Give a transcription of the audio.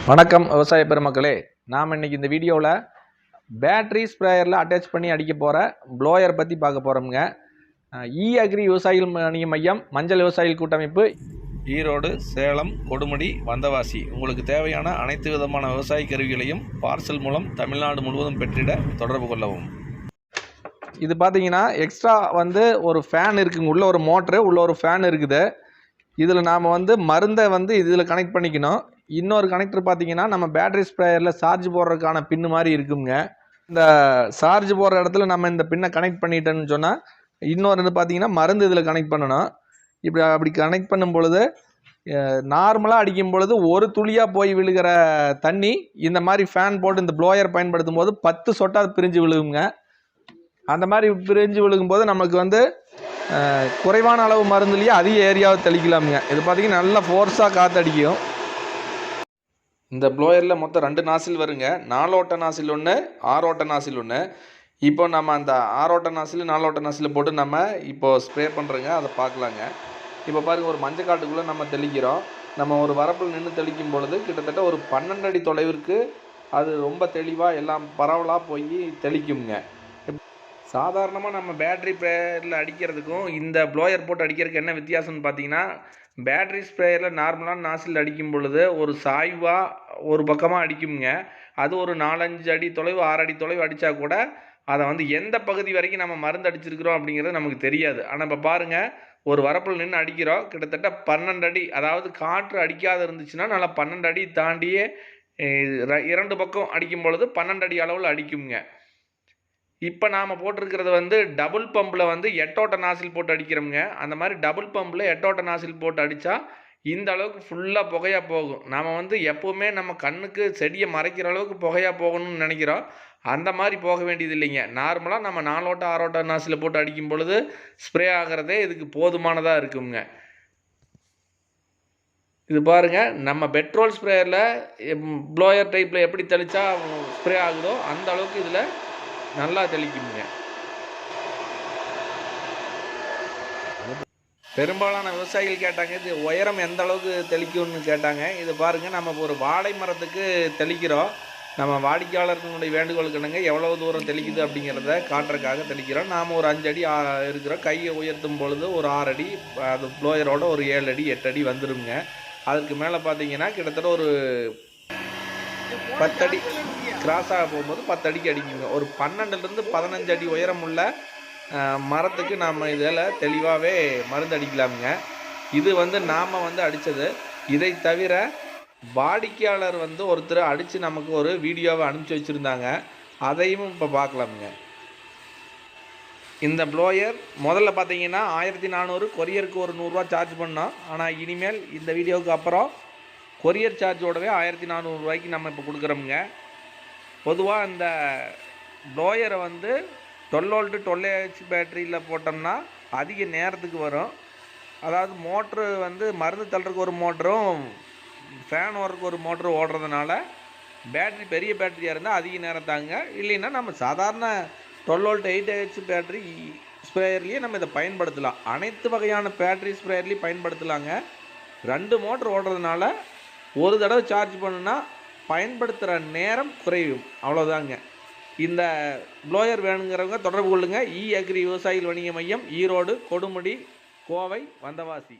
வணக்கம் விவசாய பெருமக்களே. நாம் இன்னைக்கு இந்த வீடியோவில் பேட்டரி ஸ்ப்ரேயரில் அட்டாச் பண்ணி அடிக்க போகிற ப்ளோயர் பற்றி பார்க்க போகிறோமுங்க. அக்ரி விவசாயிகள் வணிக மையம், மஞ்சள் விவசாயிகள் கூட்டமைப்பு, ஈரோடு, சேலம், கொடுமுடி, வந்தவாசி உங்களுக்கு தேவையான அனைத்து விதமான விவசாய கருவிகளையும் பார்சல் மூலம் தமிழ்நாடு முழுவதும் பெற்றிட தொடர்பு கொள்ளவும். இது பார்த்தீங்கன்னா எக்ஸ்ட்ரா ஒரு ஃபேன் இருக்குங்க. உள்ள ஒரு மோட்ரு, உள்ள ஒரு ஃபேன் இருக்குது. இதில் நாம் மருந்தை இதில் கனெக்ட் பண்ணிக்கணும். இன்னொரு கனெக்டர் பார்த்தீங்கன்னா நம்ம பேட்டரி ஸ்ப்ரேயரில் சார்ஜ் போடுறதுக்கான பின்னு மாதிரி இருக்குங்க. இந்த சார்ஜ் போடுற இடத்துல நம்ம இந்த பின்னை கனெக்ட் பண்ணிட்டோன்னு சொன்னால் இன்னொரு பார்த்தீங்கன்னா மருந்து இதில் கனெக்ட் பண்ணணும். அப்படி கனெக்ட் பண்ணும் பொழுது நார்மலாக அடிக்கும் பொழுது ஒரு துளியாக போய் விழுகிற தண்ணி இந்த மாதிரி ஃபேன் போட்டு இந்த ப்ளோயர் பயன்படுத்தும் போது 10 சொட்டாக பிரிஞ்சு விழுகுங்க. அந்த மாதிரி பிரிஞ்சு விழுகும்போது நமக்கு குறைவான அளவு மருந்துலேயே அதிக ஏரியாவை தெளிக்கலாமுங்க. இது பார்த்தீங்கன்னா நல்லா ஃபோர்ஸாக காற்றடிக்கும். இந்த ப்ளோயரில் மொத்தம் 2 நாசில் வருங்க. 4 ஓட்ட நாசில் ஒன்று, 6 ஓட்ட நாசில் ஒன்று. இப்போ நம்ம அந்த 6 ஓட்ட நாசில் 4 ஓட்ட நாசில் போட்டு நம்ம இப்போது ஸ்ப்ரே பண்ணுறோங்க. அதை பார்க்கலாங்க. இப்போ பாருங்கள், ஒரு மஞ்சள் காட்டுக்குள்ளே நம்ம தெளிக்கிறோம். நம்ம ஒரு வரப்பில் நின்று தெளிக்கும் பொழுது கிட்டத்தட்ட ஒரு 12 அடி தொலைவிற்கு அது ரொம்ப தெளிவாக எல்லாம் பரவலாக போய் தெளிக்குங்க. சாதாரணமாக நம்ம பேட்டரி ஸ்ப்ரேயரில் அடிக்கிறதுக்கும் இந்த ப்ளோயர் போட்டு அடிக்கிறதுக்கு என்ன வித்தியாசம்னு பார்த்தீங்கன்னா, பேட்டரி ஸ்ப்ரேயரில் நார்மலான நாசில் அடிக்கும் பொழுது ஒரு சாய்வாக ஒரு பக்கமாக அடிக்குங்க. அது ஒரு 4-5 அடி தொலைவு, 6 அடி தொலைவு அடித்தா கூட அதை எந்த பகுதி வரைக்கும் நம்ம மருந்து அடிச்சிருக்கிறோம் அப்படிங்கிறது நமக்கு தெரியாது. ஆனால் இப்போ பாருங்கள், ஒரு வரப்பில் நின்று அடிக்கிறோம். கிட்டத்தட்ட 12 அடி, அதாவது காற்று அடிக்காத இருந்துச்சுன்னா நல்லா 12 அடி தாண்டியே 2 பக்கம் அடிக்கும் பொழுது 12 அடி அளவில் அடிக்குங்க. இப்போ நாம் போட்டிருக்கிறது டபுள் பம்பில் 8 ஓட்ட நாசில் போட்டு அடிக்கிறோமுங்க. அந்த மாதிரி டபுள் பம்பில் 8 ஓட்ட நாசில் போட்டு அடித்தா இந்த அளவுக்கு ஃபுல்லாக புகையாக போகும். நாம் எப்போவுமே நம்ம கண்ணுக்கு செடியை மறைக்கிற அளவுக்கு புகையாக போகணும்னு நினைக்கிறோம். அந்த மாதிரி போக வேண்டியது இல்லைங்க. நார்மலாக நம்ம 4 ஓட்ட 6 ஓட்ட நாசில் போட்டு அடிக்கும் பொழுது ஸ்ப்ரே ஆகிறதே இதுக்கு போதுமானதாக இருக்குங்க. இது பாருங்கள், நம்ம பெட்ரோல் ஸ்ப்ரேயரில் ப்ளோயர் டைப்பில் எப்படி தெளித்தா ஸ்ப்ரே ஆகுதோ அந்த அளவுக்கு இதில் நல்லா தெளிக்குங்க. பெரும்பாலான விவசாயிகள் கேட்டாங்க, இது உயரம் எந்த அளவுக்கு தெளிக்கும்னு கேட்டாங்க. இது பாருங்கள், நம்ம ஒரு வாழை மரத்துக்கு தெளிக்கிறோம். நம்ம வாடிக்கையாளர்களுடைய வேண்டுகோளுக்கு என்னங்க எவ்வளோ தூரம் தெளிக்குது அப்படிங்கிறத காட்டுறதுக்காக தெளிக்கிறோம். நாம் ஒரு 5 அடி இருக்கிறோம். கையை உயர்த்தும் பொழுது ஒரு 6 அடி, அது ப்ளோயரோட ஒரு 7 அடி 8 அடி வந்துடுங்க. அதுக்கு மேலே பார்த்தீங்கன்னா கிட்டத்தட்ட ஒரு 10 அடி கிராஸாக போகும்போது 10 அடிக்கு அடிக்குங்க. ஒரு 12லேருந்து 15 அடி உயரம் உள்ள மரத்துக்கு நாம் இதில் தெளிவாகவே மருந்து அடிக்கலாமுங்க. இது நாம் அடித்தது. இதை தவிர வாடிக்கையாளர் ஒருத்தர் அடித்து நமக்கு ஒரு வீடியோவை அனுப்பிச்சி வச்சுருந்தாங்க. அதையும் இப்போ பார்க்கலாமுங்க. இந்த ப்ளோயர் முதல்ல பார்த்தீங்கன்னா 1400, கொரியருக்கு ஒரு 100 ரூபா சார்ஜ் பண்ணோம். ஆனால் இனிமேல் இந்த வீடியோவுக்கு அப்புறம் கொரியர் சார்ஜோடவே 1400 ரூபாய்க்கு நம்ம இப்போ கொடுக்குறோமுங்க. பொதுவாக இந்த ப்ளோயரை 12 வோல்ட்டு 12 பேட்டரியில் போட்டோம்னா அதிக நேரத்துக்கு வரும். அதாவது மோட்ரு மருந்து தள்ளுறதுக்கு ஒரு மோட்டரும் ஃபேன் ஓடுறதுக்கு ஒரு மோட்ரு ஓடுறதுனால பேட்டரி பெரிய பேட்டரியாக இருந்தால் அதிக நேரம் தாங்க. இல்லைன்னா நம்ம சாதாரண 12 வோல்ட் 8 பேட்டரி ஸ்ப்ரேயர்லேயே நம்ம இதை பயன்படுத்தலாம். அனைத்து வகையான பேட்டரி ஸ்ப்ரேயர்லேயும் பயன்படுத்தலாங்க. 2 மோட்ரு ஓடுறதுனால ஒரு தடவை சார்ஜ் பண்ணுன்னா பயன்படுத்துகிற நேரம் குறையும். அவ்வளோதாங்க. இந்த ப்ளோயர் வேணுங்கிறவங்க தொடர்பு கொள்ளுங்கள். அக்ரி விவசாயிகள் வணிக மையம், ஈரோடு, கொடுமுடி, கோவை, வந்தவாசி.